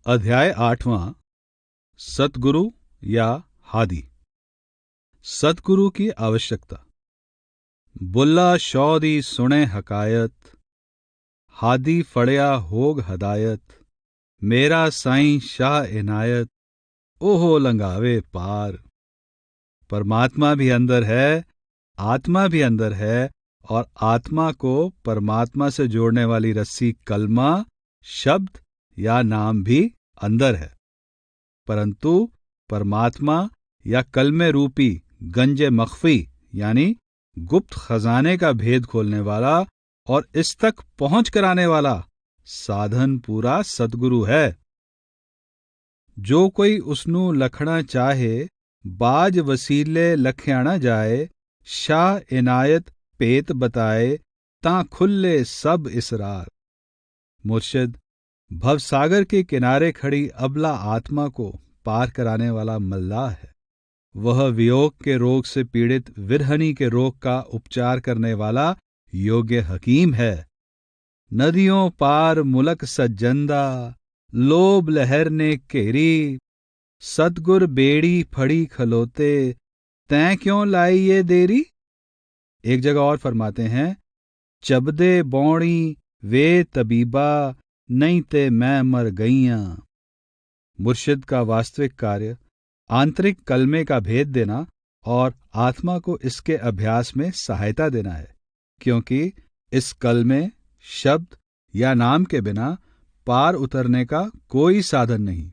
अध्याय 8वां। सतगुरु या हादी। सतगुरु की आवश्यकता। बुल्ला शौदी सुने हकायत, हादी फड़िया होग हदायत, मेरा साईं शाह इनायत, ओहो लंघावे पार। परमात्मा भी अंदर है, आत्मा भी अंदर है, और आत्मा को परमात्मा से जोड़ने वाली रस्सी कलमा, शब्द या नाम भी अंदर है। परंतु परमात्मा या कलमे रूपी गंजे मख्फी यानी गुप्त खजाने का भेद खोलने वाला और इस तक पहुंच कराने वाला साधन पूरा सतगुरु है। जो कोई उसनू लखना चाहे, बाज वसीले लख्याना जाए, शाह इनायत पेत बताए, ता खुल्ले सब इसरार। मुर्शिद भवसागर के किनारे खड़ी अबला आत्मा को पार कराने वाला मल्लाह है। वह वियोग के रोग से पीड़ित विरहनी के रोग का उपचार करने वाला योग्य हकीम है। नदियों पार मुलक सज्जंदा, लोभ लहर ने घेरी, सतगुर बेड़ी फड़ी खलोते, तैं क्यों लाई ये देरी। एक जगह और फरमाते हैं, चबदे बौड़ी वे तबीबा, नहीं ते मैं मर गईयां। मुर्शिद का वास्तविक कार्य आंतरिक कलमे का भेद देना और आत्मा को इसके अभ्यास में सहायता देना है, क्योंकि इस कलमे, शब्द या नाम के बिना पार उतरने का कोई साधन नहीं।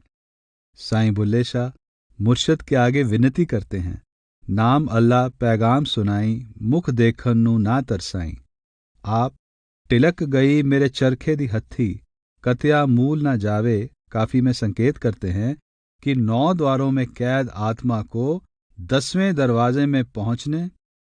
साईं बुल्ले शाह मुर्शिद के आगे विनती करते हैं, नाम अल्लाह पैगाम सुनाई, मुख देखन नू ना तरसाई। आप टिलक गई मेरे चरखे दी हत्थी, कत्या मूल ना जावे काफी में संकेत करते हैं कि 9 द्वारों में कैद आत्मा को 10वें दरवाजे में पहुंचने,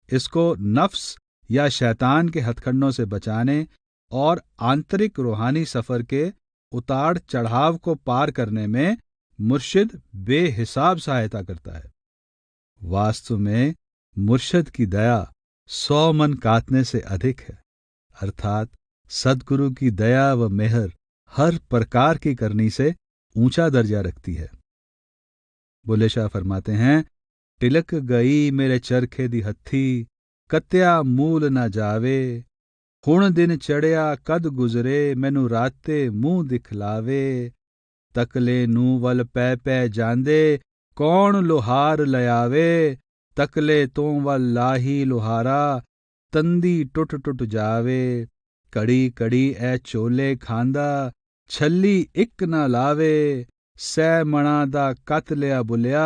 इसको नफ्स या शैतान के हथकंडों से बचाने और आंतरिक रूहानी सफर के उतार चढ़ाव को पार करने में मुर्शिद बेहिसाब सहायता करता है। वास्तव में मुर्शिद की दया 100 मन काटने से अधिक है, अर्थात सद्गुरु की दया व मेहर हर प्रकार की करनी से ऊंचा दर्जा रखती है। बुल्ले शाह फरमाते हैं, टिलक गई मेरे चरखे दी हत्थी, कत्या मूल ना जावे, हुण दिन चढ़िया कद गुजरे, मैनू राते मुंह दिखलावे, तकले नू वल पै पै जांदे, कौन लोहार लयावे, तकले तो वल लाही लोहारा, तंदी टुट टुट जावे, कड़ी कड़ी ए चोले खांदा, छली इक ना लावे, सै मणा दा कत लिया बुलिया,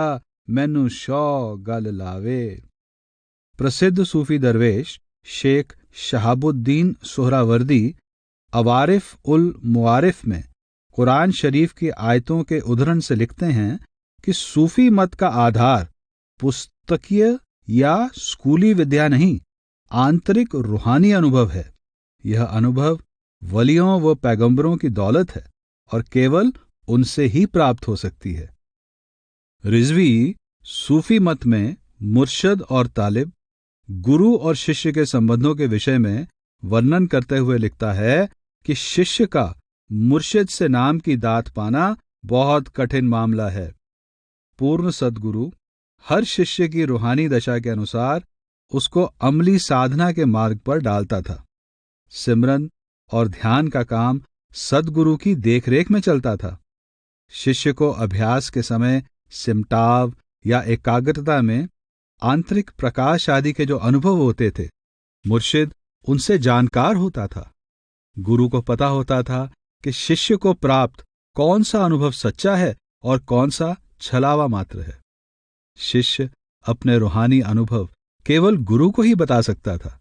मैनू शौ गल लावे। प्रसिद्ध सूफी दरवेश शेख शहाबुद्दीन सोहरावर्दी अवारिफ उल मुआरिफ में कुरान शरीफ की आयतों के उद्धरण से लिखते हैं कि सूफी मत का आधार पुस्तकीय या स्कूली विद्या नहीं, आंतरिक रूहानी अनुभव है। यह अनुभव वलियों व पैगंबरों की दौलत है और केवल उनसे ही प्राप्त हो सकती है। रिजवी सूफी मत में मुर्शद और तालिब, गुरु और शिष्य के संबंधों के विषय में वर्णन करते हुए लिखता है कि शिष्य का मुर्शिद से नाम की दात पाना बहुत कठिन मामला है। पूर्ण सद्गुरु हर शिष्य की रूहानी दशा के अनुसार उसको अमली साधना के मार्ग पर डालता था। सिमरन और ध्यान का काम सद्गुरु की देखरेख में चलता था। शिष्य को अभ्यास के समय सिमटाव या एकाग्रता में आंतरिक प्रकाश आदि के जो अनुभव होते थे, मुर्शिद उनसे जानकार होता था। गुरु को पता होता था कि शिष्य को प्राप्त कौन सा अनुभव सच्चा है और कौन सा छलावा मात्र है। शिष्य अपने रूहानी अनुभव केवल गुरु को ही बता सकता था।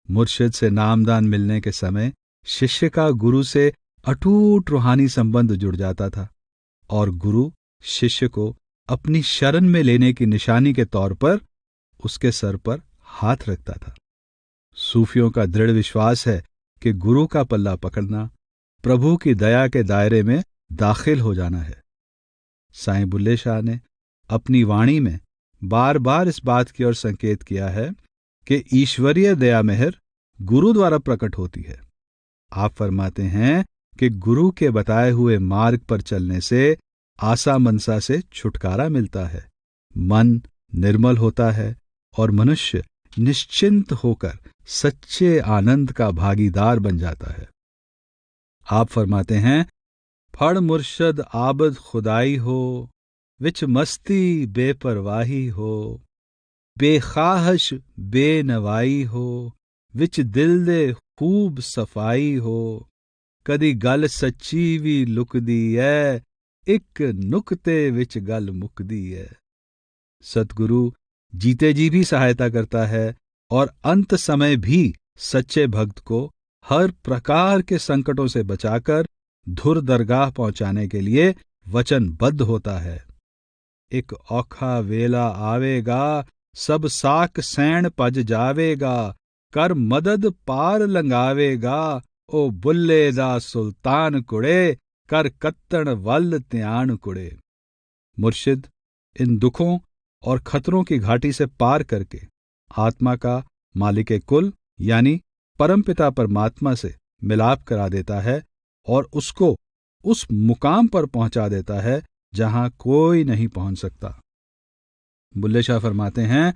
मुर्शिद से नामदान मिलने के समय शिष्य का गुरु से अटूट रूहानी संबंध जुड़ जाता था और गुरु शिष्य को अपनी शरण में लेने की निशानी के तौर पर उसके सर पर हाथ रखता था। सूफियों का दृढ़ विश्वास है कि गुरु का पल्ला पकड़ना प्रभु की दया के दायरे में दाखिल हो जाना है। साईं बुल्ले शाह ने अपनी वाणी में बार बार इस बात की ओर संकेत किया है कि ईश्वरीय दया मेहर गुरु द्वारा प्रकट होती है। आप फरमाते हैं, कि गुरु के बताए हुए मार्ग पर चलने से आसा मनसा से छुटकारा मिलता है, मन निर्मल होता है और मनुष्य निश्चिंत होकर सच्चे आनंद का भागीदार बन जाता है। आप फरमाते हैं, फड़ मुर्शद आबद खुदाई हो, विच मस्ती बेपरवाही हो, बेखाहश बेनवाई हो, विच दिल दे खूब सफाई हो, कदी गल सच्ची भी लुकदी है, एक नुक्ते विच गल मुकदी है। सतगुरु जीते जी भी सहायता करता है और अंत समय भी सच्चे भक्त को हर प्रकार के संकटों से बचाकर धुर दरगाह पहुंचाने के लिए वचनबद्ध होता है। एक औखा वेला आवेगा, सब साक सैण पज जावेगा, कर मदद पार लंगावेगा, ओ बुल्ले दा सुल्तान कुड़े, कर कत्तण वल त्यान कुड़े। मुर्शिद इन दुखों और खतरों की घाटी से पार करके आत्मा का मालिक कुल यानी परमपिता परमात्मा से मिलाप करा देता है और उसको उस मुकाम पर पहुंचा देता है जहां कोई नहीं पहुंच सकता। बुल्ले शाह फरमाते हैं,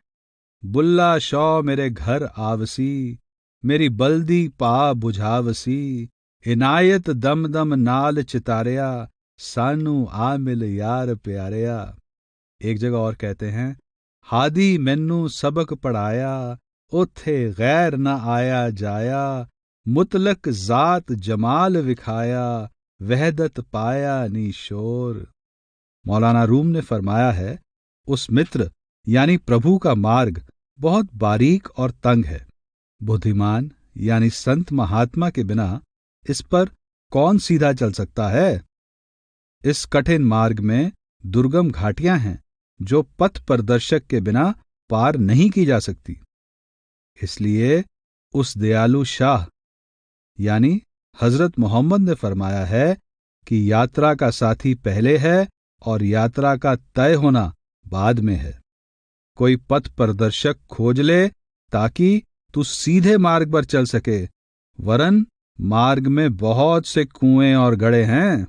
बुल्ला शौ मेरे घर आवसी, मेरी बल्दी पा बुझावसी, इनायत दम दम नाल चितारिया, सानू आ मिल यार प्यारिया। एक जगह और कहते हैं, हादी मैनू सबक पढ़ाया, उथे गैर न आया जाया, मुतलक जात जमाल विखाया, वहदत पाया नी शोर। मौलाना रूम ने फरमाया है, उस मित्र यानी प्रभु का मार्ग बहुत बारीक और तंग है। बुद्धिमान यानी संत महात्मा के बिना इस पर कौन सीधा चल सकता है। इस कठिन मार्ग में दुर्गम घाटियां हैं जो पथ प्रदर्शक के बिना पार नहीं की जा सकती। इसलिए उस दयालु शाह यानी हजरत मोहम्मद ने फरमाया है कि यात्रा का साथी पहले है और यात्रा का तय होना बाद में है। कोई पथ प्रदर्शक खोज ले ताकि तू सीधे मार्ग पर चल सके, वरन मार्ग में बहुत से कुएं और गड्ढे हैं।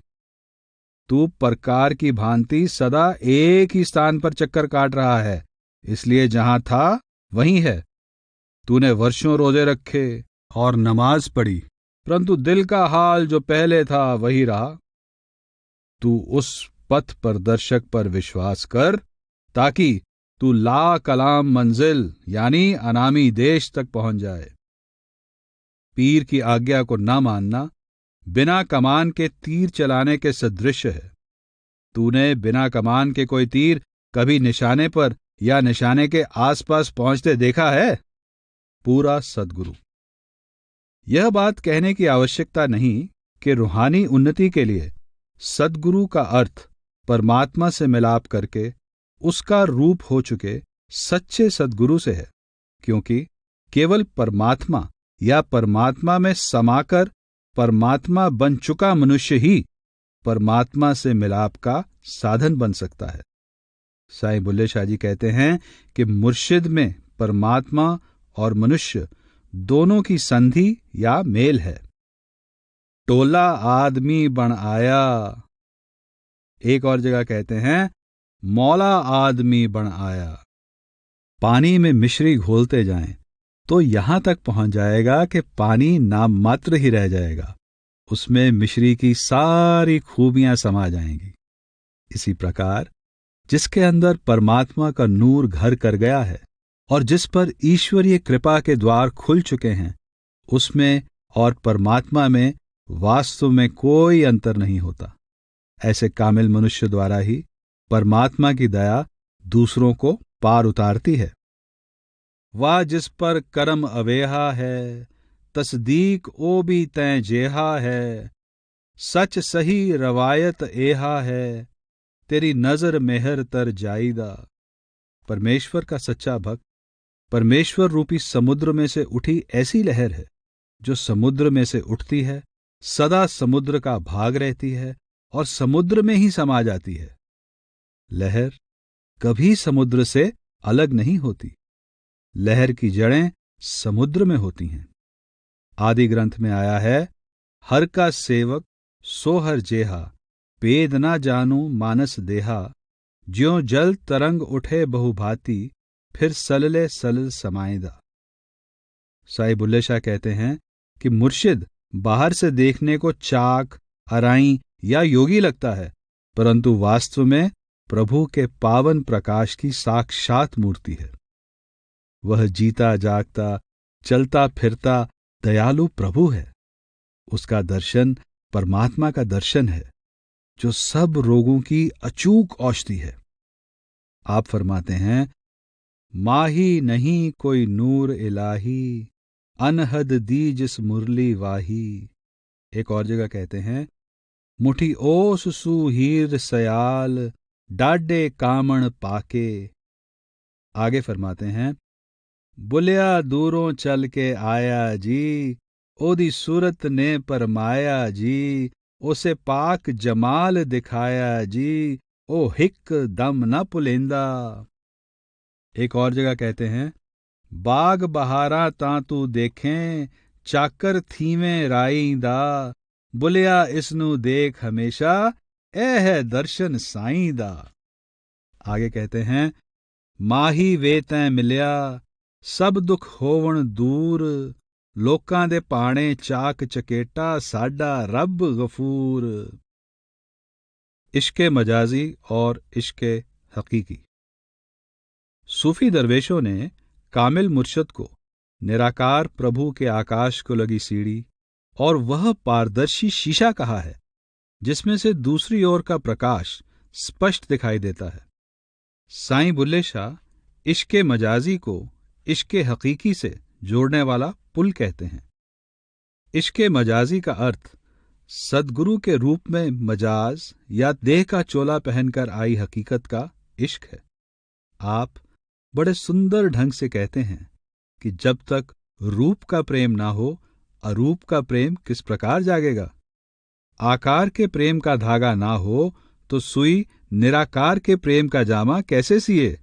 तू प्रकार की भांति सदा एक ही स्थान पर चक्कर काट रहा है, इसलिए जहां था वहीं है। तूने वर्षों रोजे रखे और नमाज पढ़ी, परंतु दिल का हाल जो पहले था वही रहा। तू उस पथ प्रदर्शक पर विश्वास कर ताकि तू ला कलाम मंजिल यानी अनामी देश तक पहुंच जाए। पीर की आज्ञा को न मानना बिना कमान के तीर चलाने के सदृश है। तूने बिना कमान के कोई तीर कभी निशाने पर या निशाने के आसपास पहुंचते देखा है? पूरा सद्गुरु। यह बात कहने की आवश्यकता नहीं कि रूहानी उन्नति के लिए सद्गुरु का अर्थ परमात्मा से मिलाप करके उसका रूप हो चुके सच्चे सद्गुरु से है, क्योंकि केवल परमात्मा या परमात्मा में समाकर परमात्मा बन चुका मनुष्य ही परमात्मा से मिलाप का साधन बन सकता है। साईं बुल्ले शाह जी कहते हैं कि मुर्शिद में परमात्मा और मनुष्य दोनों की संधि या मेल है। टोला आदमी बन आया। एक और जगह कहते हैं, मौला आदमी बन आया। पानी में मिश्री घोलते जाएं तो यहां तक पहुंच जाएगा कि पानी नाम मात्र ही रह जाएगा, उसमें मिश्री की सारी खूबियां समा जाएंगी। इसी प्रकार जिसके अंदर परमात्मा का नूर घर कर गया है और जिस पर ईश्वरीय कृपा के द्वार खुल चुके हैं, उसमें और परमात्मा में वास्तव में कोई अंतर नहीं होता। ऐसे कामिल मनुष्य द्वारा ही परमात्मा की दया दूसरों को पार उतारती है। वाह जिस पर करम अवेहा है, तस्दीक ओ भी तैं जेहा है, सच सही रवायत एहा है, तेरी नजर मेहर तर जाईदा। परमेश्वर का सच्चा भक्त परमेश्वर रूपी समुद्र में से उठी ऐसी लहर है जो समुद्र में से उठती है, सदा समुद्र का भाग रहती है और समुद्र में ही समा जाती है। लहर कभी समुद्र से अलग नहीं होती। लहर की जड़ें समुद्र में होती हैं। आदि ग्रंथ में आया है, हर का सेवक सोहर जेहा पेद ना जानू मानस देहा, ज्यों जल तरंग उठे बहुभांति, फिर सलले सलल समाइदा। साई बुल्ले शाह कहते हैं कि मुर्शिद बाहर से देखने को चाक, अराई या योगी लगता है, परंतु वास्तव में प्रभु के पावन प्रकाश की साक्षात मूर्ति है। वह जीता जागता, चलता फिरता दयालु प्रभु है। उसका दर्शन परमात्मा का दर्शन है, जो सब रोगों की अचूक औषधि है। आप फरमाते हैं, माही नहीं कोई नूर इलाही, अनहद दी जिस मुरली वाही। एक और जगह कहते हैं, मुठी ओस सुहीर सयाल, डाडे कामण पाके। आगे फरमाते हैं, बुलिया दूरों चल के आया जी, ओदी सूरत ने परमाया जी, उसे पाक जमाल दिखाया जी, ओ हिक दम न पुलेंदा। एक और जगह कहते हैं, बाग बहारा तांतू देखें, चाकर थीवें राईंदा, बुलिया इसनु देख हमेशा, ए है दर्शन साईंदा। आगे कहते हैं, माही वे तैं मिलिया, सब दुख होवण दूर, लोकां दे पाणे चाक चकेटा, साडा रब गफूर। इश्के मजाजी और इश्के हकीकी। सूफी दरवेशों ने कामिल मुर्शद को निराकार प्रभु के आकाश को लगी सीढ़ी और वह पारदर्शी शीशा कहा है, जिसमें से दूसरी ओर का प्रकाश स्पष्ट दिखाई देता है। साईं बुल्ले शाह इश्के मजाजी को इश्के हकीकी से जोड़ने वाला पुल कहते हैं। इश्के मजाजी का अर्थ सद्गुरु के रूप में मजाज या देह का चोला पहनकर आई हकीकत का इश्क है। आप बड़े सुंदर ढंग से कहते हैं कि जब तक रूप का प्रेम ना हो, अरूप का प्रेम किस प्रकार जागेगा। आकार के प्रेम का धागा ना हो तो सुई निराकार के प्रेम का जामा कैसे सिए।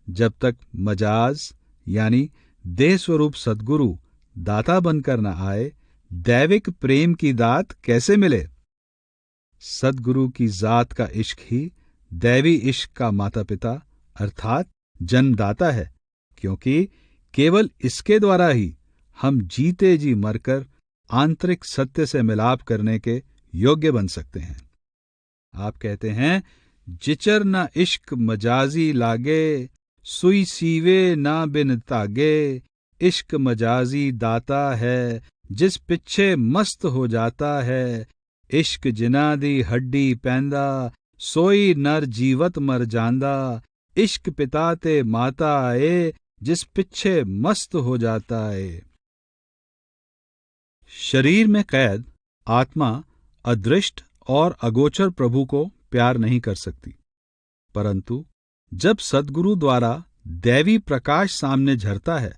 जब तक मजाज यानी देह स्वरूप सद्गुरु दाता बनकर न आए, दैविक प्रेम की दात कैसे मिले। सद्गुरु की जात का इश्क ही दैवी इश्क का माता पिता अर्थात जन्मदाता है, क्योंकि केवल इसके द्वारा ही हम जीते जी मरकर आंतरिक सत्य से मिलाप करने के योग्य बन सकते हैं। आप कहते हैं, जिचर न इश्क मजाजी लागे, सुई सीवे ना बिन तागे, इश्क मजाजी दाता है, जिस पिछे मस्त हो जाता है, इश्क जिना दी हड्डी पैंदा, सोई नर जीवत मर जांदा, इश्क पिता ते माता आए, जिस पिछे मस्त हो जाता है। शरीर में कैद आत्मा अदृष्ट और अगोचर प्रभु को प्यार नहीं कर सकती, परंतु जब सद्गुरु द्वारा दैवी प्रकाश सामने झरता है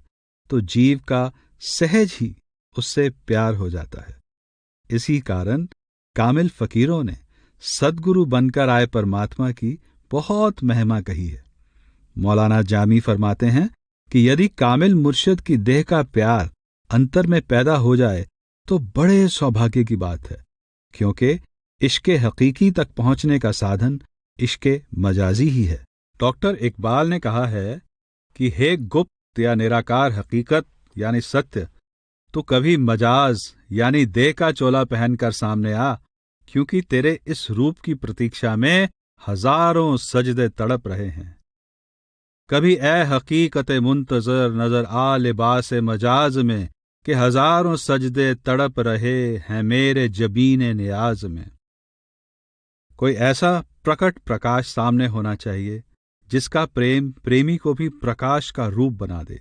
तो जीव का सहज ही उससे प्यार हो जाता है। इसी कारण कामिल फकीरों ने सद्गुरु बनकर आए परमात्मा की बहुत महिमा कही है। मौलाना जामी फरमाते हैं कि यदि कामिल मुर्शिद की देह का प्यार अंतर में पैदा हो जाए तो बड़े सौभाग्य की बात है, क्योंकि इश्के हकीकी तक पहुंचने का साधन इश्के मजाजी ही है। डॉक्टर इकबाल ने कहा है कि हे गुप्त या निराकार हकीकत यानी सत्य, तो कभी मजाज यानी देह का चोला पहनकर सामने आ, क्योंकि तेरे इस रूप की प्रतीक्षा में हजारों सजदे तड़प रहे हैं। कभी ए हकीकत मुंतजर नजर आ लिबास मजाज में, कि हजारों सजदे तड़प रहे हैं मेरे जबीने नियाज में। कोई ऐसा प्रकट प्रकाश सामने होना चाहिए जिसका प्रेम प्रेमी को भी प्रकाश का रूप बना दे।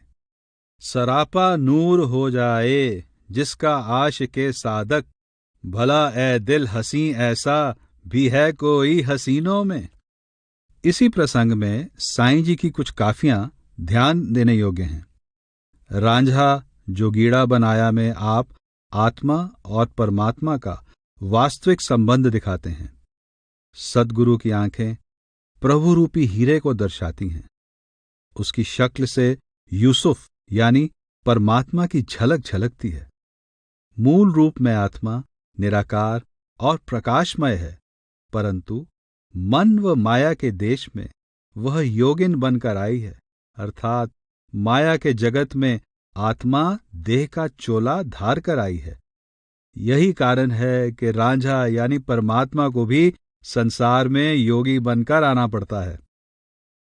सरापा नूर हो जाए जिसका आशिके सादक, भला ए दिल हसी ऐसा भी है कोई हसीनों में। इसी प्रसंग में साईं जी की कुछ काफियां ध्यान देने योग्य हैं। रांझा जोगीड़ा बनाया में आप आत्मा और परमात्मा का वास्तविक संबंध दिखाते हैं। सद्गुरु की आंखें प्रभु रूपी हीरे को दर्शाती हैं। उसकी शक्ल से यूसुफ यानी परमात्मा की झलक झलकती है। मूल रूप में आत्मा निराकार और प्रकाशमय है, परंतु मन व माया के देश में वह योगिन बनकर आई है, अर्थात माया के जगत में आत्मा देह का चोला धार कर आई है। यही कारण है कि रांझा यानी परमात्मा को भी संसार में योगी बनकर आना पड़ता है।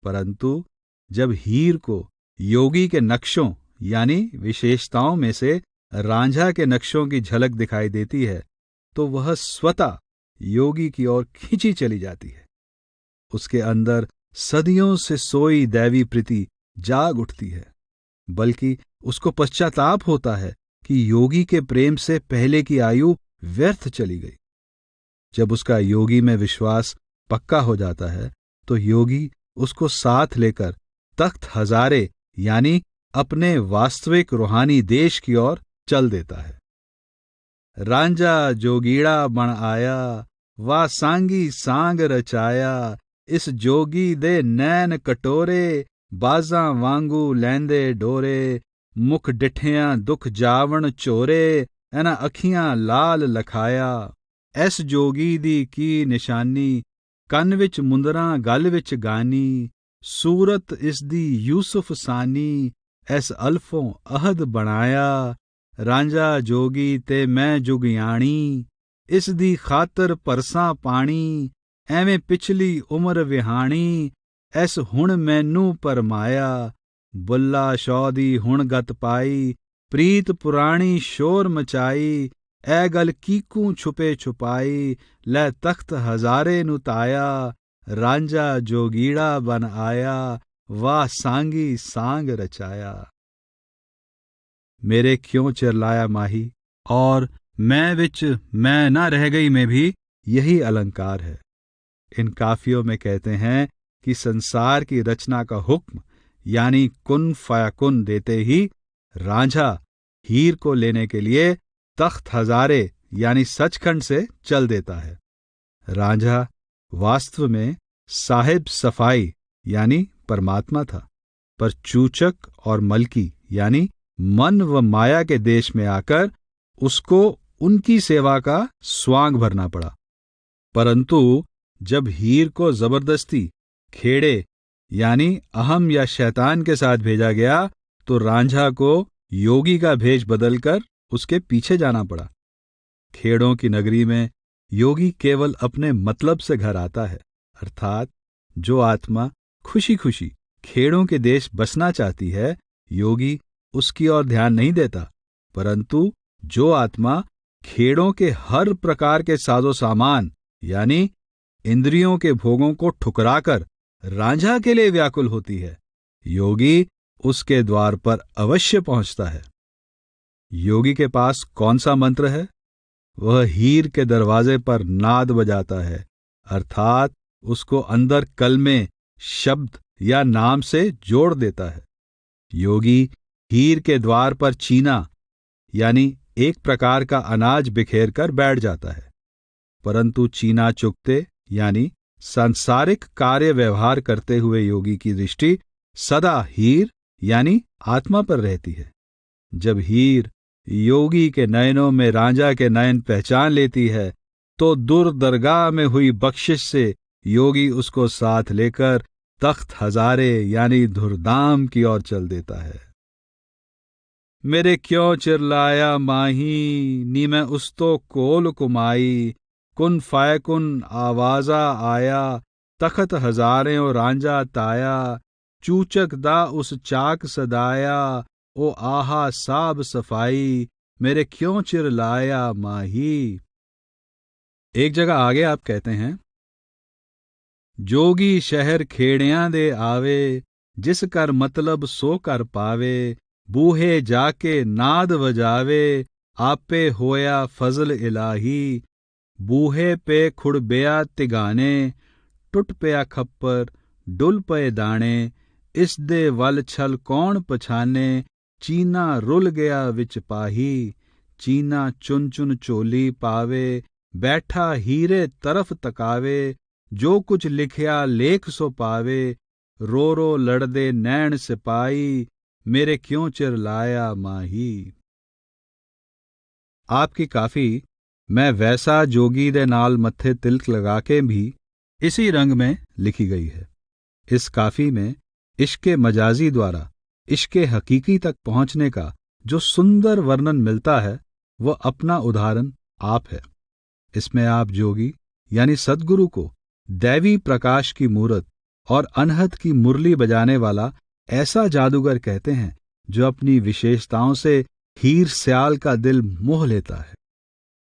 परंतु जब हीर को योगी के नक्शों यानी विशेषताओं में से रांझा के नक्शों की झलक दिखाई देती है, तो वह स्वतः योगी की ओर खींची चली जाती है। उसके अंदर सदियों से सोई दैवी प्रीति जाग उठती है, बल्कि उसको पश्चाताप होता है कि योगी के प्रेम से पहले की आयु व्यर्थ चली गई। जब उसका योगी में विश्वास पक्का हो जाता है, तो योगी उसको साथ लेकर तख्त हजारे यानी अपने वास्तविक रूहानी देश की ओर चल देता है। रांझा जोगीड़ा बण आया, वा सांगी सांग रचाया, इस जोगी दे नैन कटोरे, बाजां वांगू लैंदे डोरे, मुख डिठियां दुख जावण चोरे, एना अखियां लाल लखाया। ऐस जोगी दी की निशानी, कन विच मुंदरां गल विच गानी, सूरत इस दी यूसुफ सानी, ऐस अल्फों अहद बनाया। रांझा जोगी ते मैं जुगियाणी, इस दी खातर परसां पाणी, ਐਵੇਂ ਪਿਛਲੀ ਉਮਰ ਵਿਹਾਣੀ, ਐਸ ਹੁਣ ਮੈਨੂੰ ਪਰਮਾਇਆ। ਬੁੱਲਾ ਸ਼ੌ ਦੀ ਹੁਣ ਗਤ ਪਾਈ, ਪ੍ਰੀਤ ਪੁਰਾਣੀ ਸ਼ੋਰ ਮਚਾਈ, ਐ ਗਲ ਕੀਕੂ ਛੁਪੇ ਛੁਪਾਈ, ਲੈ ਤਖਤ ਹਜ਼ਾਰੇ ਨੂੰ ਤਾਇਆ। ਰਾਂਝਾ जोगीड़ा बन आया, वाह सांगी सांग रचाया। मेरे क्यों चिरलाया माही, और मैं विच मैं न रह गई में भी यही अलंकार है। इन काफियों में कहते हैं कि संसार की रचना का हुक्म यानी कुन फयाकुन देते ही रांझा हीर को लेने के लिए तख्त हजारे यानी सचखंड से चल देता है। रांझा वास्तव में साहिब सफाई यानी परमात्मा था, पर चूचक और मलकी यानी मन व माया के देश में आकर उसको उनकी सेवा का स्वांग भरना पड़ा। परंतु जब हीर को जबरदस्ती खेड़े यानी अहम या शैतान के साथ भेजा गया, तो रांझा को योगी का भेष बदलकर उसके पीछे जाना पड़ा। खेड़ों की नगरी में योगी केवल अपने मतलब से घर आता है, अर्थात जो आत्मा खुशी खुशी खेड़ों के देश बसना चाहती है, योगी उसकी ओर ध्यान नहीं देता। परंतु जो आत्मा खेड़ों के हर प्रकार के साजो सामान यानी इंद्रियों के भोगों को ठुकराकर रांझा के लिए व्याकुल होती है, योगी उसके द्वार पर अवश्य पहुंचता है। योगी के पास कौन सा मंत्र है? वह हीर के दरवाजे पर नाद बजाता है, अर्थात उसको अंदर कलमे, शब्द या नाम से जोड़ देता है। योगी हीर के द्वार पर चीना यानी एक प्रकार का अनाज बिखेर कर बैठ जाता है, परंतु चीना चुगते यानी सांसारिक कार्य व्यवहार करते हुए योगी की दृष्टि सदा हीर यानी आत्मा पर रहती है। जब हीर योगी के नयनों में रांझा के नयन पहचान लेती है, तो दुर्दरगाह में हुई बख्शिश से योगी उसको साथ लेकर तख्त हजारे यानी धुरधाम की ओर चल देता है। मेरे क्यों चिरलाया माही, नी मैं उस तो कोल कुमाई, कुन फायकुन आवाजा आया, तखत हजारे और रांझा ताया, चूचक दा उस चाक सदाया, ओ आहा साब सफाई, मेरे क्यों चिरलाया माही। एक जगह आगे आप कहते हैं, जोगी शहर खेड़ियां दे आवे, जिस कर मतलब सो कर पावे, बूहे जाके नाद वजावे, आपे होया फजल इलाही, बूहे पे खुड़बेया तिगाने, टुट पया खप्पर डुल पए दाणे, इस दे वल छल कौन पछाने, चीना रुल गया विच पाही, चीना चुन चुन चोली पावे, बैठा हीरे तरफ तकावे, जो कुछ लिखया लेख सो पावे, रो रो लड़दे नैण सिपाही, मेरे क्यों चिरलाया माही। आपकी काफी मैं वैसा जोगी दे नाल मत्थे तिलक लगा के भी इसी रंग में लिखी गई है। इस काफी में इश्क मजाजी द्वारा इश्क हकीकी तक पहुंचने का जो सुंदर वर्णन मिलता है वह अपना उदाहरण आप है। इसमें आप जोगी यानी सद्गुरु को दैवी प्रकाश की मूरत और अनहद की मुरली बजाने वाला ऐसा जादूगर कहते हैं जो अपनी विशेषताओं से हीर स्याल का दिल मोह लेता है।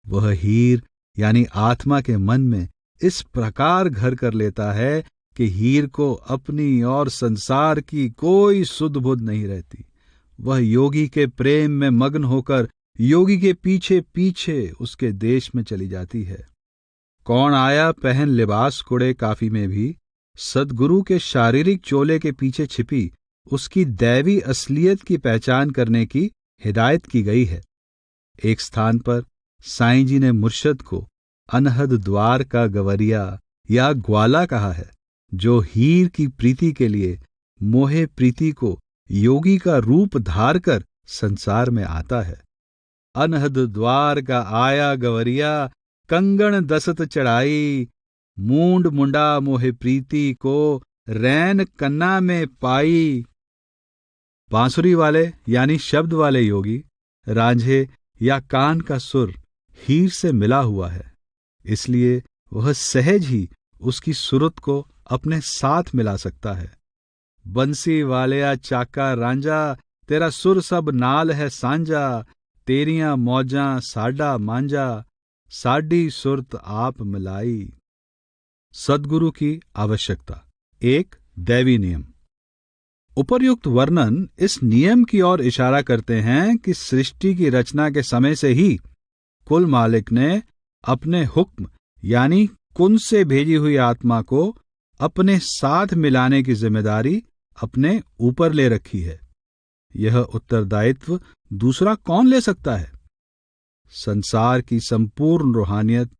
वह हीर यानी आत्मा के मन में इस प्रकार घर कर लेता है कि हीर को अपनी और संसार की कोई सुध बुध नहीं रहती। वह योगी के प्रेम में मग्न होकर योगी के पीछे पीछे उसके देश में चली जाती है। कौन आया पहन लिबास कुड़े काफी में भी सद्गुरु के शारीरिक चोले के पीछे छिपी उसकी दैवी असलियत की पहचान करने की हिदायत की गई है। एक स्थान पर साईं जी ने मुर्शद को अनहद द्वार का गवरिया या ग्वाला कहा है, जो हीर की प्रीति के लिए मोहे प्रीति को योगी का रूप धार कर संसार में आता है। अनहद द्वार का आया गवरिया कंगण दसत चढ़ाई, मूंड मुंडा मोहे प्रीति को रैन कन्ना में पाई। बांसुरी वाले यानी शब्द वाले योगी रांझे या कान का सुर हीर से मिला हुआ है, इसलिए वह सहज ही उसकी सुरत को अपने साथ मिला सकता है। बंसी वालिया चाका रांझा तेरा सुर सब नाल है सांझा, तेरियां मौजां साडा मांझा, साडी सुरत आप मिलाई। सद्गुरु की आवश्यकता। एक दैवी नियम। उपर्युक्त वर्णन इस नियम की ओर इशारा करते हैं कि सृष्टि की रचना के समय से ही कुल मालिक ने अपने हुक्म यानी कुन से भेजी हुई आत्मा को अपने साथ मिलाने की जिम्मेदारी अपने ऊपर ले रखी है। यह उत्तरदायित्व दूसरा कौन ले सकता है? संसार की संपूर्ण रूहानियत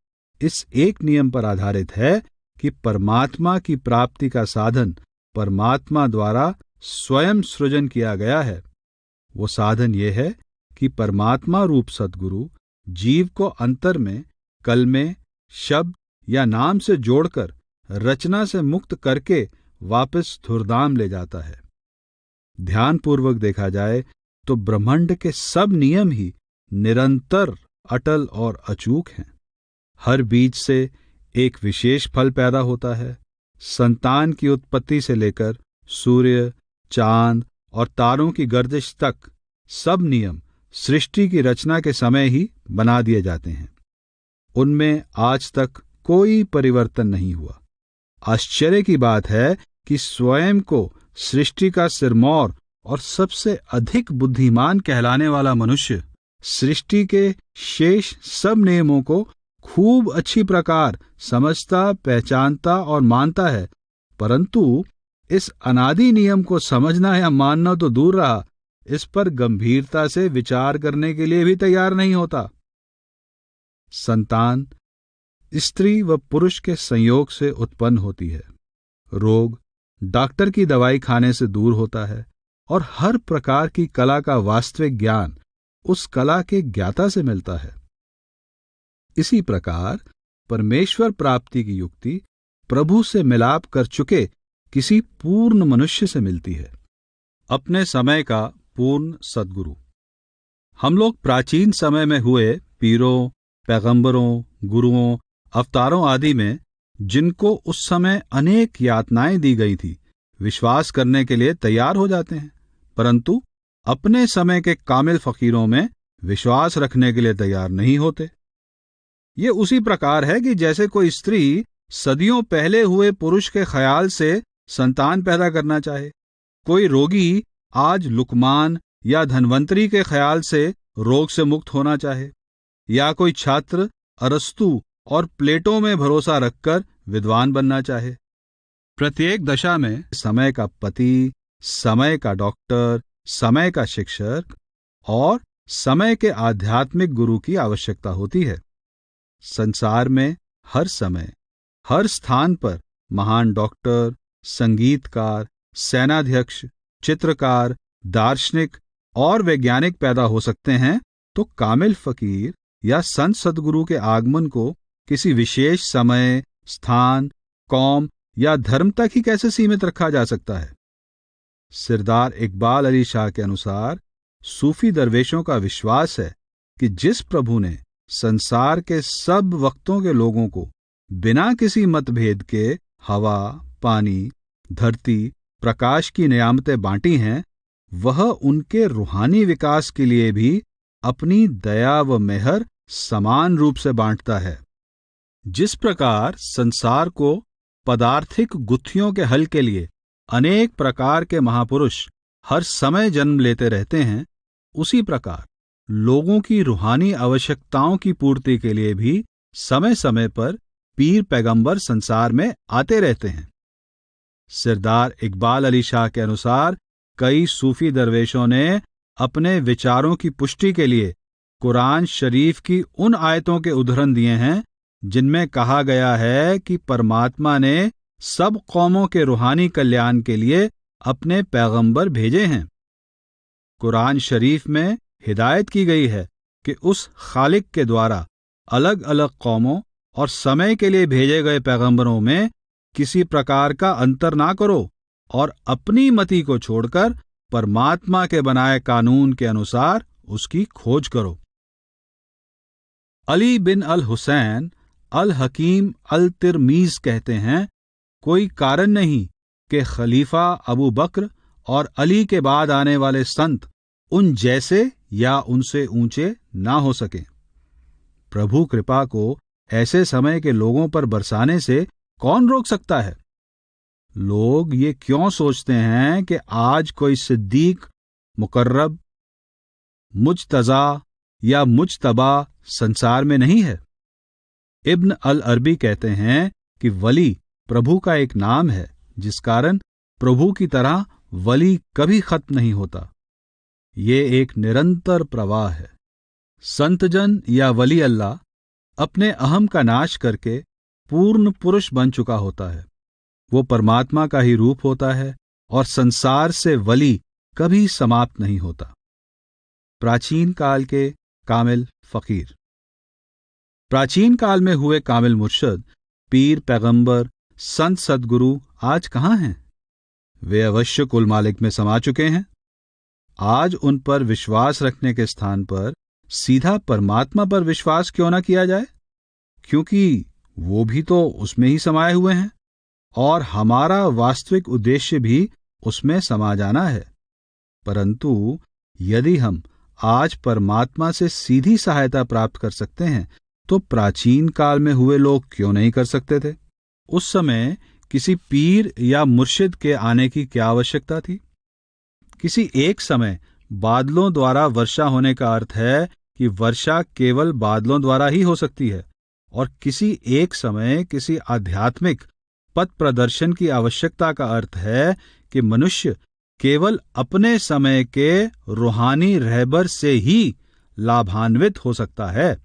इस एक नियम पर आधारित है कि परमात्मा की प्राप्ति का साधन परमात्मा द्वारा स्वयं सृजन किया गया है। वो साधन यह है कि परमात्मा रूप सद्गुरु जीव को अंतर में कलमे, शब्द या नाम से जोड़कर रचना से मुक्त करके वापस धुरधाम ले जाता है। ध्यानपूर्वक देखा जाए तो ब्रह्मांड के सब नियम ही निरंतर, अटल और अचूक हैं। हर बीज से एक विशेष फल पैदा होता है। संतान की उत्पत्ति से लेकर सूर्य, चांद और तारों की गर्दिश तक सब नियम सृष्टि की रचना के समय ही बना दिए जाते हैं। उनमें आज तक कोई परिवर्तन नहीं हुआ। आश्चर्य की बात है कि स्वयं को सृष्टि का सिरमौर और सबसे अधिक बुद्धिमान कहलाने वाला मनुष्य सृष्टि के शेष सब नियमों को खूब अच्छी प्रकार समझता, पहचानता और मानता है, परंतु इस अनादि नियम को समझना या मानना तो दूर रहा, इस पर गंभीरता से विचार करने के लिए भी तैयार नहीं होता। संतान स्त्री व पुरुष के संयोग से उत्पन्न होती है। रोग डॉक्टर की दवाई खाने से दूर होता है और हर प्रकार की कला का वास्तविक ज्ञान उस कला के ज्ञाता से मिलता है। इसी प्रकार परमेश्वर प्राप्ति की युक्ति प्रभु से मिलाप कर चुके किसी पूर्ण मनुष्य से मिलती है। अपने समय का पूर्ण सद्गुरु। हम लोग प्राचीन समय में हुए पीरों, पैगंबरों, गुरुओं, अवतारों आदि में जिनको उस समय अनेक यातनाएं दी गई थी, विश्वास करने के लिए तैयार हो जाते हैं, परंतु अपने समय के कामिल फकीरों में विश्वास रखने के लिए तैयार नहीं होते। ये उसी प्रकार है कि जैसे कोई स्त्री सदियों पहले हुए पुरुष के ख्याल से संतान पैदा करना चाहे, कोई रोगी आज लुकमान या धनवंतरी के ख्याल से रोग से मुक्त होना चाहे, या कोई छात्र अरस्तु और प्लेटो में भरोसा रखकर विद्वान बनना चाहे। प्रत्येक दशा में समय का पति, समय का डॉक्टर, समय का शिक्षक और समय के आध्यात्मिक गुरु की आवश्यकता होती है। संसार में हर समय, हर स्थान पर महान डॉक्टर, संगीतकार, सेनाध्यक्ष, चित्रकार, दार्शनिक और वैज्ञानिक पैदा हो सकते हैं, तो कामिल फकीर या संत सद्गुरु के आगमन को किसी विशेष समय, स्थान, कौम या धर्म तक ही कैसे सीमित रखा जा सकता है? सरदार इकबाल अली शाह के अनुसार सूफी दरवेशों का विश्वास है कि जिस प्रभु ने संसार के सब वक्तों के लोगों को बिना किसी मतभेद के हवा, पानी, धरती, प्रकाश की नियामतें बांटी हैं, वह उनके रूहानी विकास के लिए भी अपनी दया व मेहर समान रूप से बांटता है। जिस प्रकार संसार को पदार्थिक गुत्थियों के हल के लिए अनेक प्रकार के महापुरुष हर समय जन्म लेते रहते हैं, उसी प्रकार लोगों की रूहानी आवश्यकताओं की पूर्ति के लिए भी समय समय पर पीर पैगंबर संसार में आते रहते हैं। सरदार इकबाल अली शाह के अनुसार कई सूफी दरवेशों ने अपने विचारों की पुष्टि के लिए कुरान शरीफ की उन आयतों के उद्धरण दिए हैं जिनमें कहा गया है कि परमात्मा ने सब कौमों के रूहानी कल्याण के लिए अपने पैगंबर भेजे हैं। कुरान शरीफ में हिदायत की गई है कि उस खालिक के द्वारा अलग अलग कौमों और समय के लिए भेजे गए पैगंबरों में किसी प्रकार का अंतर ना करो और अपनी मति को छोड़कर परमात्मा के बनाए कानून के अनुसार उसकी खोज करो। अली बिन अल हुसैन अल हकीम अल तिरमीज कहते हैं, कोई कारण नहीं कि खलीफा अबू बकर और अली के बाद आने वाले संत उन जैसे या उनसे ऊंचे ना हो सके। प्रभु कृपा को ऐसे समय के लोगों पर बरसाने से कौन रोक सकता है? लोग ये क्यों सोचते हैं कि आज कोई सिद्दीक, मुकर्रब, मुजतज़ा या मुजतबा संसार में नहीं है? इब्न अल अरबी कहते हैं कि वली प्रभु का एक नाम है, जिस कारण प्रभु की तरह वली कभी खत्म नहीं होता। ये एक निरंतर प्रवाह है। संतजन या वली अल्लाह अपने अहम का नाश करके पूर्ण पुरुष बन चुका होता है। वो परमात्मा का ही रूप होता है और संसार से वली कभी समाप्त नहीं होता। प्राचीन काल के कामिल फकीर। प्राचीन काल में हुए कामिल मुर्शद, पीर पैगंबर, संत सद्गुरु आज कहाँ हैं? वे अवश्य कुल मालिक में समा चुके हैं। आज उन पर विश्वास रखने के स्थान पर सीधा परमात्मा पर विश्वास क्यों न किया जाए, क्योंकि वो भी तो उसमें ही समाये हुए हैं और हमारा वास्तविक उद्देश्य भी उसमें समा जाना है। परंतु यदि हम आज परमात्मा से सीधी सहायता प्राप्त कर सकते हैं तो प्राचीन काल में हुए लोग क्यों नहीं कर सकते थे? उस समय किसी पीर या मुर्शिद के आने की क्या आवश्यकता थी? किसी एक समय बादलों द्वारा वर्षा होने का अर्थ है कि वर्षा केवल बादलों द्वारा ही हो सकती है, और किसी एक समय किसी आध्यात्मिक पथ प्रदर्शन की आवश्यकता का अर्थ है कि मनुष्य केवल अपने समय के रूहानी रहबर से ही लाभान्वित हो सकता है।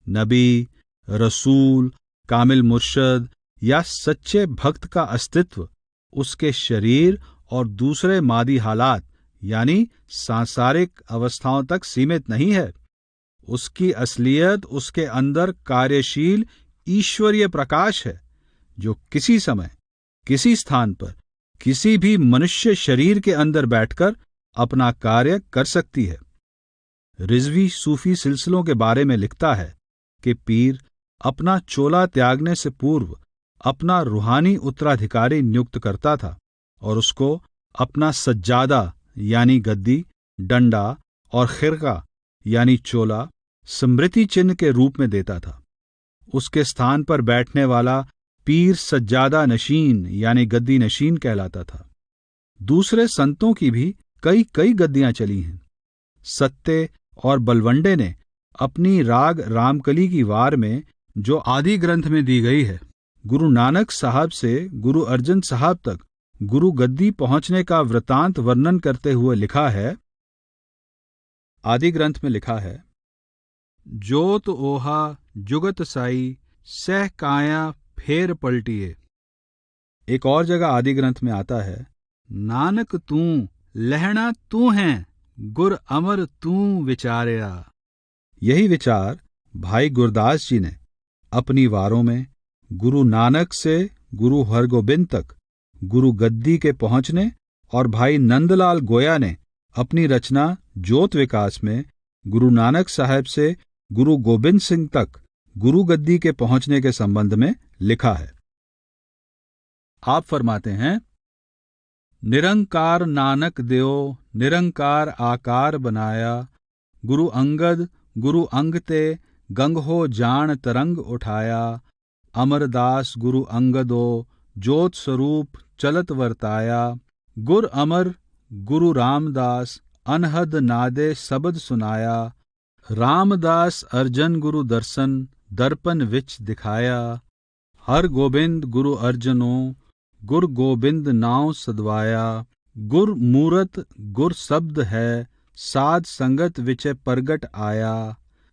नबी, रसूल, कामिल मुर्शद या सच्चे भक्त का अस्तित्व उसके शरीर और दूसरे मादी हालात यानी सांसारिक अवस्थाओं तक सीमित नहीं है। उसकी असलियत उसके अंदर कार्यशील ईश्वरीय प्रकाश है, जो किसी समय, किसी स्थान पर, किसी भी मनुष्य शरीर के अंदर बैठकर अपना कार्य कर सकती है। रिजवी सूफी सिलसिलों के बारे में लिखता है कि पीर अपना चोला त्यागने से पूर्व अपना रूहानी उत्तराधिकारी नियुक्त करता था और उसको अपना सज्जादा यानी गद्दी, डंडा और खिरका यानी चोला स्मृति चिन्ह के रूप में देता था। उसके स्थान पर बैठने वाला पीर सज्जादा नशीन यानी गद्दी नशीन कहलाता था। दूसरे संतों की भी कई कई गद्दियां चली हैं। सत्ते और बलवंडे ने अपनी राग रामकली की वार में, जो आदि ग्रंथ में दी गई है, गुरु नानक साहब से गुरु अर्जन साहब तक गुरु गद्दी पहुंचने का वृतांत वर्णन करते हुए लिखा है। आदि ग्रंथ में लिखा है, जोत ओहा जुगत साई सह काया फेर पलटिए। एक और जगह आदि ग्रंथ में आता है, नानक तू लहणा तू हैं गुर अमर तू विचारया। यही विचार भाई गुरदास जी ने अपनी वारों में गुरु नानक से गुरु हरगोबिंद तक गुरु गद्दी के पहुंचने और भाई नंदलाल गोया ने अपनी रचना ज्योत विकास में गुरु नानक साहब से गुरु गोबिंद सिंह तक गुरु गद्दी के पहुंचने के संबंध में लिखा है। आप फरमाते हैं, निरंकार नानक देओ निरंकार आकार बनाया, गुरु अंगद गुरु अंग ते गंग हो जान तरंग उठाया, अमरदास गुरु अंगदो ज्योत स्वरूप चलत वर्ताया, गुर अमर गुरु रामदास अनहद नादे शब्द सुनाया, रामदास अर्जन गुरु दर्शन दर्पण विच दिखाया, हर गोबिंद गुरु अर्जनो गुर गोबिंद नाव सदवाया, गुर मूरत गुर शब्द है साध संगत विचे प्रगट आया,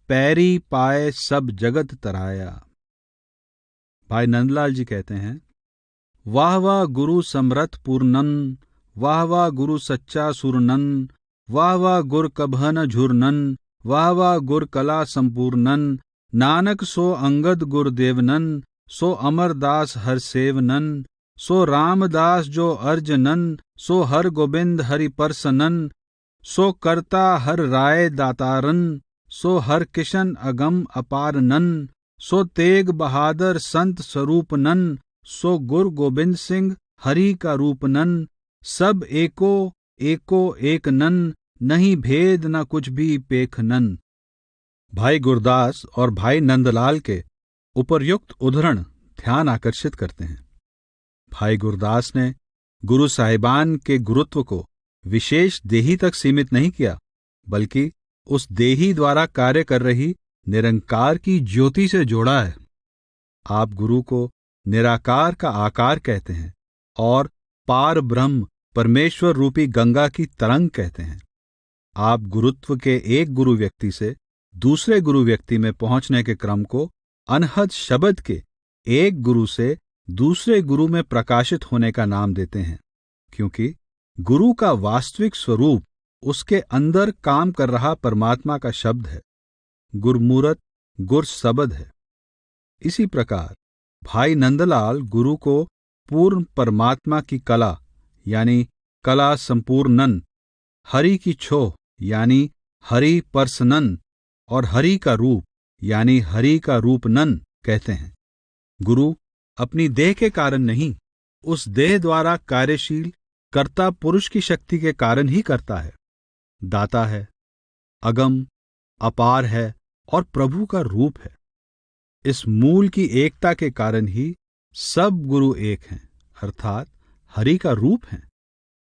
पैरी पाए सब जगत तराया। भाई नंदलाल जी कहते हैं, वाह वाह गुरु समरथ पूर्णन, वाह वाह गुरु सच्चा सुरनन, वाह वाह गुर कभन झुरनन, वाह वाह गुर कला संपूर्णन, नानक सो अंगद गुर देवनन, सो अमरदास हर सेवनन, सो रामदास जो अर्जनन, सो हर गोबिंद हरि परसनन, सो करता हर राय दातारन, सो हर किशन अगम अपारनन, सो तेग बहादुर संत स्वरूपनन, सो गुरु गोबिंद सिंह हरि का रूपनन, सब एको एको एक नन, नहीं भेद न कुछ भी पेखनन। भाई गुरदास और भाई नंदलाल के उपर्युक्त उद्धरण ध्यान आकर्षित करते हैं। भाई गुरदास ने गुरु साहिबान के गुरुत्व को विशेष देही तक सीमित नहीं किया, बल्कि उस देही द्वारा कार्य कर रही निरंकार की ज्योति से जोड़ा है। आप गुरु को निराकार का आकार कहते हैं और पार ब्रह्म परमेश्वर रूपी गंगा की तरंग कहते हैं। आप गुरुत्व के एक गुरु व्यक्ति से दूसरे गुरु व्यक्ति में पहुंचने के क्रम को अनहद शब्द के एक गुरु से दूसरे गुरु में प्रकाशित होने का नाम देते हैं, क्योंकि गुरु का वास्तविक स्वरूप उसके अंदर काम कर रहा परमात्मा का शब्द है, गुरमूरत गुर शब्द है। इसी प्रकार भाई नंदलाल गुरु को पूर्ण परमात्मा की कला यानी कला संपूर्णन, हरि की छोह यानी हरि परसनन और हरि का रूप यानी हरि का रूपनन कहते हैं। गुरु अपनी देह के कारण नहीं, उस देह द्वारा कार्यशील कर्ता पुरुष की शक्ति के कारण ही करता है। दाता है, अगम अपार है और प्रभु का रूप है। इस मूल की एकता के कारण ही सब गुरु एक हैं, अर्थात हरि का रूप हैं।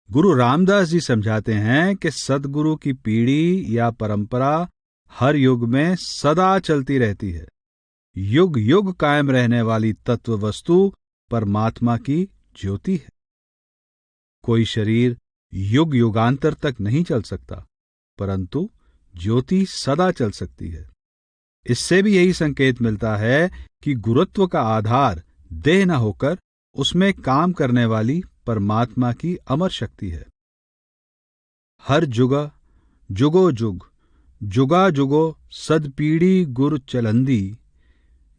गुरु रामदास जी समझाते हैं कि सद्गुरु की पीढ़ी या परंपरा हर युग में सदा चलती रहती है। युग युग कायम रहने वाली तत्व वस्तु परमात्मा की ज्योति है। कोई शरीर युग युगांतर तक नहीं चल सकता, परंतु ज्योति सदा चल सकती है। इससे भी यही संकेत मिलता है कि गुरुत्व का आधार देह न होकर उसमें काम करने वाली परमात्मा की अमर शक्ति है। हर जुगा जुगो जुग जुगा जुगो सदपीढ़ी गुर चलंदी,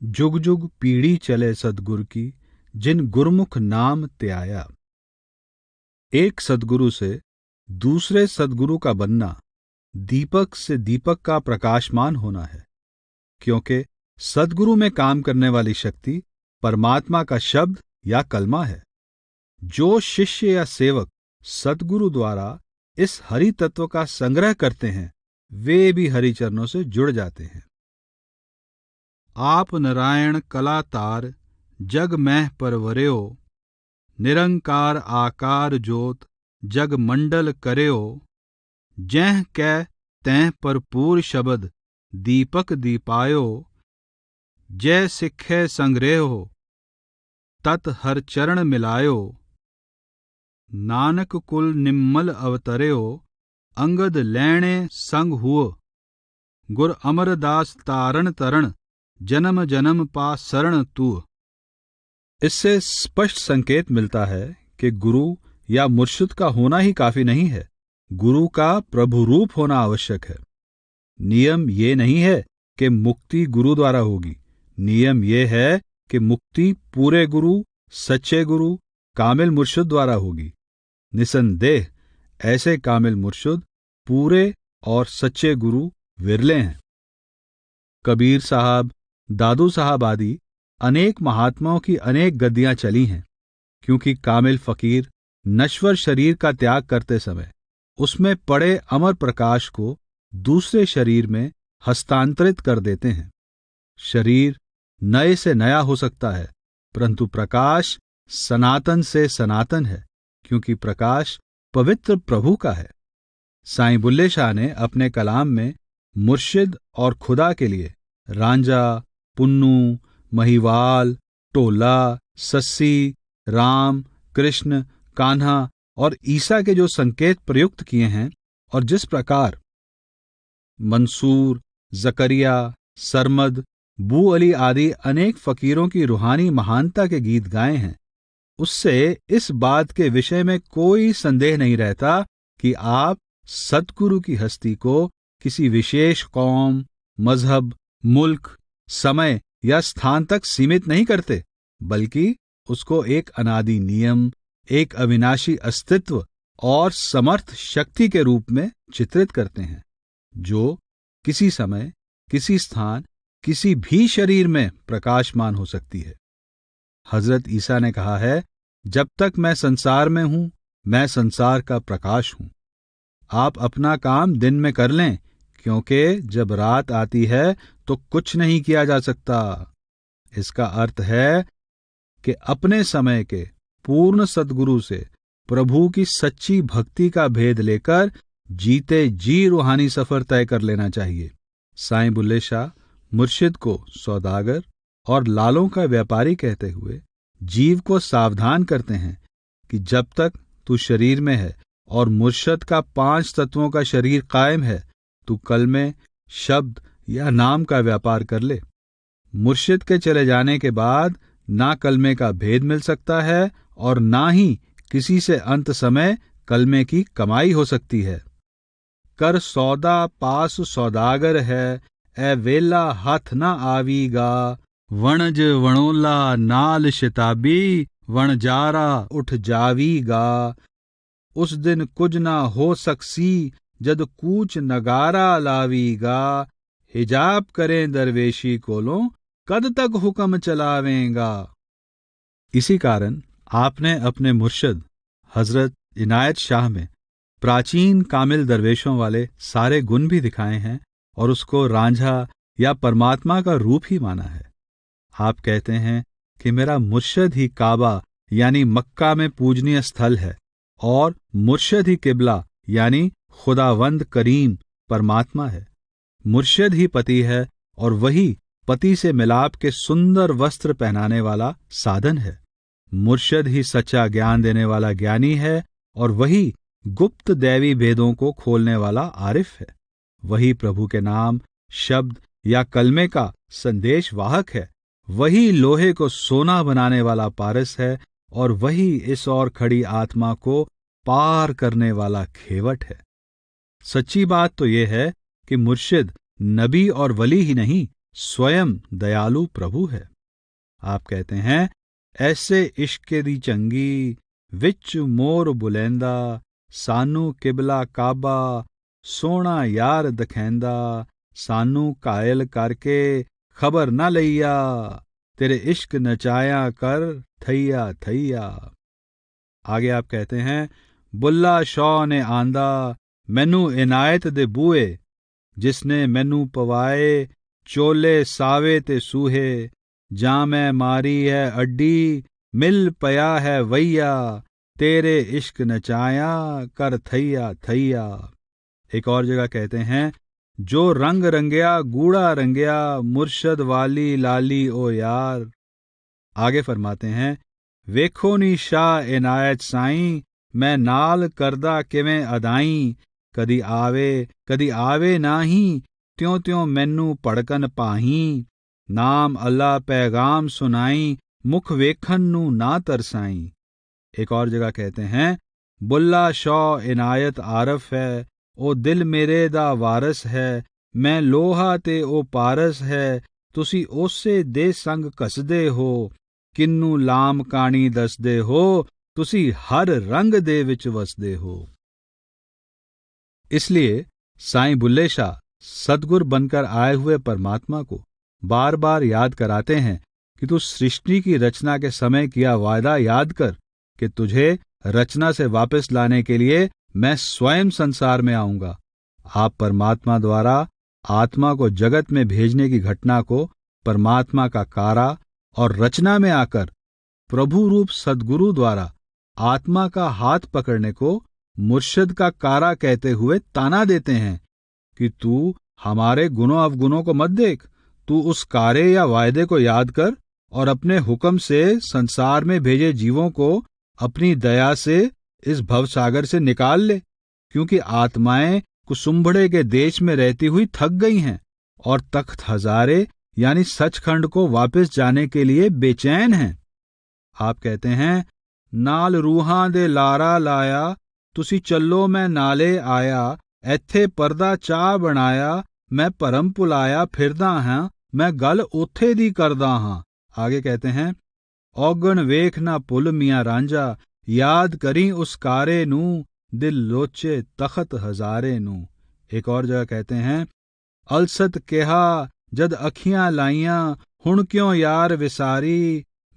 जुग जुग पीढ़ी चले सदगुरु की, जिन गुरमुख नाम त्याया। एक सदगुरु से दूसरे सदगुरु का बनना दीपक से दीपक का प्रकाशमान होना है, क्योंकि सदगुरु में काम करने वाली शक्ति परमात्मा का शब्द या कलमा है। जो शिष्य या सेवक सदगुरु द्वारा इस हरि तत्व का संग्रह करते हैं, वे भी हरि चरणों से जुड़ जाते हैं। आप नारायण कलातार जग मह परवरयो, निरंकार आकार जोत जग मंडल करयो, जह कै तैं परपूर शब्द दीपक दीपायो, जय सिखे संग्रह हो तत हर चरण मिलायो, नानक कुल निम्मल अवतर्यो, अंगद लैणे संग हुओ, गुर अमरदास तारण तरण, जन्म जन्म पा शरण तू। इससे स्पष्ट संकेत मिलता है कि गुरु या मुर्शिद का होना ही काफी नहीं है, गुरु का प्रभु रूप होना आवश्यक है। नियम ये नहीं है कि मुक्ति गुरु द्वारा होगी। नियम ये है कि मुक्ति पूरे गुरु, सच्चे गुरु, कामिल मुर्शिद द्वारा होगी। निसंदेह ऐसे कामिल मुर्शिद, पूरे और सच्चे गुरु विरले हैं। कबीर साहब, दादू साहब आदि अनेक महात्माओं की अनेक गद्दियां चली हैं, क्योंकि कामिल फकीर नश्वर शरीर का त्याग करते समय उसमें पड़े अमर प्रकाश को दूसरे शरीर में हस्तांतरित कर देते हैं। शरीर नए से नया हो सकता है, परंतु प्रकाश सनातन से सनातन है, क्योंकि प्रकाश पवित्र प्रभु का है। साईं बुल्ले शाह ने अपने कलाम में मुर्शिद और खुदा के लिए रांझा, पुन्नू, महिवाल, टोला, सस्सी, राम, कृष्ण, कान्हा और ईसा के जो संकेत प्रयुक्त किए हैं, और जिस प्रकार मंसूर, जकरिया, सरमद, बू अली आदि अनेक फकीरों की रूहानी महानता के गीत गाए हैं, उससे इस बात के विषय में कोई संदेह नहीं रहता कि आप सद्गुरु की हस्ती को किसी विशेष कौम, मजहब, मुल्क, समय या स्थान तक सीमित नहीं करते, बल्कि उसको एक अनादि नियम, एक अविनाशी अस्तित्व और समर्थ शक्ति के रूप में चित्रित करते हैं, जो किसी समय, किसी स्थान, किसी भी शरीर में प्रकाशमान हो सकती है। हजरत ईसा ने कहा है, जब तक मैं संसार में हूं, मैं संसार का प्रकाश हूं। आप अपना काम दिन में कर लें, क्योंकि जब रात आती है तो कुछ नहीं किया जा सकता। इसका अर्थ है कि अपने समय के पूर्ण सद्गुरु से प्रभु की सच्ची भक्ति का भेद लेकर जीते जी रूहानी सफर तय कर लेना चाहिए। साईं बुल्ले शाह मुर्शिद को सौदागर और लालों का व्यापारी कहते हुए जीव को सावधान करते हैं कि जब तक तू शरीर में है और मुर्शिद का 5 तत्वों का शरीर कायम है, तू कल में शब्द या नाम का व्यापार कर ले। मुर्शिद के चले जाने के बाद ना कलमे का भेद मिल सकता है और ना ही किसी से अंत समय कलमे की कमाई हो सकती है। कर सौदा पास सौदागर है, ए वेला हाथ न आवीगा, वणज वणोला नाल शिताबी, वणजारा उठ जावीगा। उस दिन कुछ ना हो सकसी, जद कूच नगारा लावीगा, हिजाब करें दरवेशी कोलों, कद तक हुक्म चलावेगा। इसी कारण आपने अपने मुर्शिद हजरत इनायत शाह में प्राचीन कामिल दरवेशों वाले सारे गुण भी दिखाए हैं और उसको रांझा या परमात्मा का रूप ही माना है। आप कहते हैं कि मेरा मुर्शिद ही काबा यानी मक्का में पूजनीय स्थल है और मुर्शिद ही किबला यानी खुदावंद करीम परमात्मा है। मुर्शिद ही पति है और वही पति से मिलाप के सुंदर वस्त्र पहनाने वाला साधन है। मुर्शिद ही सच्चा ज्ञान देने वाला ज्ञानी है और वही गुप्त दैवी भेदों को खोलने वाला आरिफ है। वही प्रभु के नाम, शब्द या कलमे का संदेश वाहक है। वही लोहे को सोना बनाने वाला पारस है और वही इस और खड़ी आत्मा को पार करने वाला खेवट है। सच्ची बात तो यह है कि मुर्शिद नबी और वली ही नहीं, स्वयं दयालु प्रभु है। आप कहते हैं, ऐसे इश्क दी चंगी, विच मोर बुलेंदा, सानू किबला काबा, सोना यार दखैंदा, सानू कायल करके खबर न लैया, तेरे इश्क नचाया कर थैया थैया। आगे आप कहते हैं, बुल्ला शॉ ने आंदा, मैनू इनायत दे बूए, जिसने मैनू पवाए, चोले सावे ते सूहे, जा मैं मारी है अड्डी, मिल पया है वैया, तेरे इश्क नचाया कर थैया थैया। एक और जगह कहते हैं, जो रंग रंगया गूढ़ा रंगया, मुर्शद वाली लाली ओ यार। आगे फरमाते हैं, वेखो नी शाह इनायत साईं, मैं नाल करदा किवें अदाई, कदी आवे नाही, त्यों त्यों मैनू भड़कन पाही, नाम अल्लाह पैगाम सुनाई, मुख वेखन नू ना तरसाई। एक और जगह कहते हैं, बुल्ला शौ इनायत आरफ है, ओ दिल मेरे दा वारस है, मैं लोहा ते ओ पारस है, तुसी ओसे दे संग कसदे हो। किन्नू लाम काणी दसदे हो, तुसी हर रंग दे विच वसदे हो। इसलिए साईं बुल्ले शाह सद्गुर बनकर आए हुए परमात्मा को बार बार याद कराते हैं कि तू सृष्टि की रचना के समय किया वायदा याद कर कि तुझे रचना से वापस लाने के लिए मैं स्वयं संसार में आऊंगा। आप परमात्मा द्वारा आत्मा को जगत में भेजने की घटना को परमात्मा का कारा और रचना में आकर प्रभु रूप सद्गुरु द्वारा आत्मा का हाथ पकड़ने को मुर्शिद का कारा कहते हुए ताना देते हैं कि तू हमारे गुणों अवगुणों को मत देख, तू उस कारे या वायदे को याद कर और अपने हुक्म से संसार में भेजे जीवों को अपनी दया से इस भवसागर से निकाल ले, क्योंकि आत्माएं कुसुम्भड़े के देश में रहती हुई थक गई हैं और तख्त हजारे यानी सचखंड को वापस जाने के लिए बेचैन हैं। आप कहते हैं, नाल रूहां दे लारा लाया, तुसी चलो मैं नाले आया, ਇੱਥੇ ਪਰਦਾ ਚਾਹ ਬਣਾਇਆ, मैं परम पुलाया फिरदा हां, मैं गल ओथे दी करदा हां। आगे कहते हैं, औगण वेख ना पुल मियां रांझा, याद करी उस कारे नू, दिल लोचे तखत हजारे नू। एक और जगह कहते हैं, अलसत केहा जद अखियां लाइयां, हुण क्यों यार विसारी,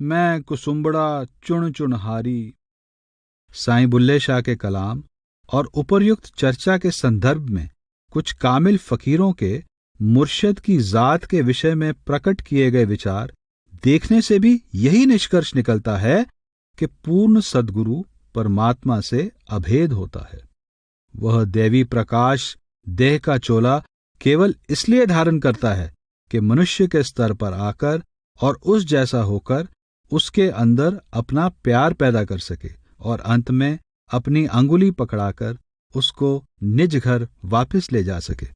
मैं कुसुम्बड़ा चुन चुनहारी। साईं बुल्ले शाह के कलाम और उपर्युक्त चर्चा के संदर्भ में कुछ कामिल फकीरों के मुर्शिद की जात के विषय में प्रकट किए गए विचार देखने से भी यही निष्कर्ष निकलता है कि पूर्ण सद्गुरु परमात्मा से अभेद होता है। वह दैवी प्रकाश देह का चोला केवल इसलिए धारण करता है कि मनुष्य के स्तर पर आकर और उस जैसा होकर उसके अंदर अपना प्यार पैदा कर सके और अंत में अपनी अंगुली पकड़ाकर उसको निज घर वापस ले जा सके।